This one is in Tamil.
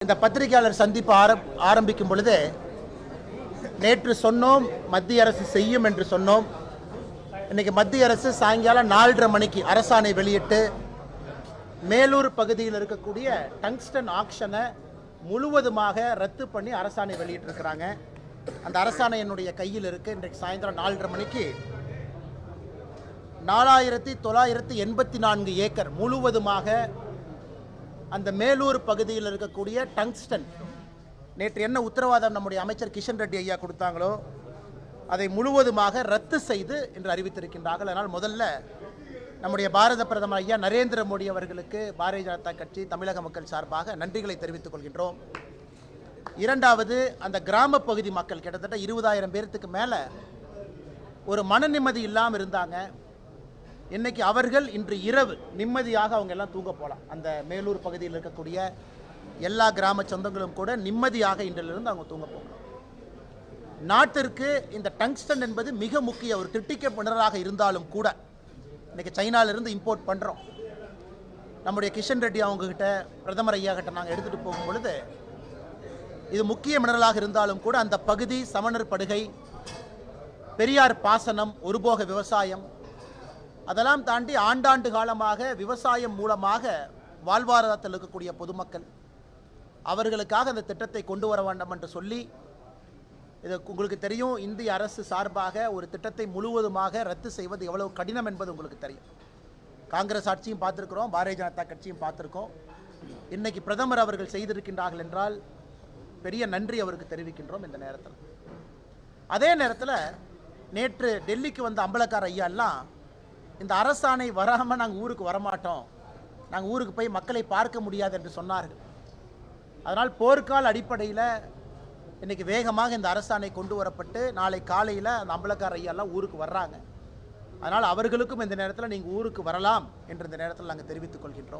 இந்த பத்திரிகையாளர் சந்திப்பு ஆரம்பிக்கும் பொழுது நேற்று சொன்னோம் மத்திய அரசு செய்யும் என்று சொன்னோம். இன்னைக்கு மத்திய அரசு சாயங்காலம் 4:30 மணிக்கு அரசாணை வெளியிட்டு மேலூர் பகுதியில் இருக்கக்கூடிய டங்ஸ்டன் ஆக்ஷனை முழுவதுமாக ரத்து பண்ணி அரசாணை வெளியிட்டிருக்கிறாங்க. அந்த அரசாணை என்னுடைய கையில் இருக்கு. இன்றைக்கு சாயந்தரம் 4:30 மணிக்கு 4984 ஏக்கர் முழுவதுமாக அந்த மேலூர் பகுதியில் இருக்கக்கூடிய டங்ஸ்டன், நேற்று என்ன உத்தரவாதம் நம்முடைய அமைச்சர் கிஷன் ரெட்டி ஐயா கொடுத்தாங்களோ அதை முழுவதுமாக ரத்து செய்து என்று அறிவித்திருக்கின்றார்கள். அதனால் முதல்ல நம்முடைய பாரத பிரதமர் ஐயா நரேந்திர மோடி அவர்களுக்கு பாரதிய ஜனதா கட்சி தமிழக மக்கள் சார்பாக நன்றிகளை தெரிவித்துக் கொள்கின்றோம். இரண்டாவது, அந்த கிராம பகுதி மக்கள் கிட்டத்தட்ட 20,000 பேருக்கு மேலே ஒரு மன நிம்மதி இல்லாமல் இருந்தாங்க. இன்னைக்கு அவர்கள் இன்று இரவு நிம்மதியாக அவங்க எல்லாம் தூங்க போகலாம். அந்த மேலூர் பகுதியில் இருக்கக்கூடிய எல்லா கிராம சொந்தங்களும் கூட நிம்மதியாக இன்றிலிருந்து அவங்க தூங்க போகலாம். நாட்டிற்கு இந்த டங்ஸ்டன் என்பது மிக முக்கிய ஒரு கிரிட்டிக்கல் மினரலாக இருந்தாலும் கூட இன்னைக்கு சைனாலிருந்து இம்போர்ட் பண்ணுறோம். நம்முடைய கிஷன் ரெட்டி அவங்ககிட்ட பிரதமர் ஐயா கிட்ட நாங்கள் எடுத்துகிட்டு போகும் பொழுது இது முக்கிய மினரலாக இருந்தாலும் கூட அந்த பகுதி சமணர் படுகை, பெரியார் பாசனம், ஒருபோக விவசாயம், அதெல்லாம் தாண்டி ஆண்டாண்டு காலமாக விவசாயம் மூலமாக வாழ்வாதாரத்தில் இருக்கக்கூடிய பொதுமக்கள், அவர்களுக்காக அந்த திட்டத்தை கொண்டு வர வேண்டும் என்று சொல்லி, இது உங்களுக்கு தெரியும், இந்திய அரசு சார்பாக ஒரு திட்டத்தை முழுவதுமாக ரத்து செய்வது எவ்வளவு கடினம் என்பது உங்களுக்கு தெரியும். காங்கிரஸ் ஆட்சியும் பார்த்துருக்கிறோம், பாரதிய ஜனதா கட்சியும் பார்த்துருக்கோம். இன்னைக்கு பிரதமர் அவர்கள் செய்திருக்கின்றார்கள் என்றால் பெரிய நன்றி அவருக்கு தெரிவிக்கின்றோம். இந்த நேரத்தில் அதே நேரத்தில் நேற்று டெல்லிக்கு வந்த அம்பலக்கார ஐயா எல்லாம் இந்த அரசாணை வராமல் நாங்கள் ஊருக்கு வரமாட்டோம், நாங்கள் ஊருக்கு போய் மக்களை பார்க்க முடியாது என்று சொன்னார்கள். அதனால் போர்க்கால அடிப்படையில் இன்றைக்கி வேகமாக இந்த அரசாணை கொண்டு வரப்பட்டு நாளை காலையில் அந்த அம்பலக்கார ஐயாலாம் ஊருக்கு வர்றாங்க. அதனால் அவர்களுக்கும் இந்த நேரத்தில் நீங்கள் ஊருக்கு வரலாம் என்று இந்த நேரத்தில் நாங்கள் தெரிவித்துக் கொள்கின்றோம்.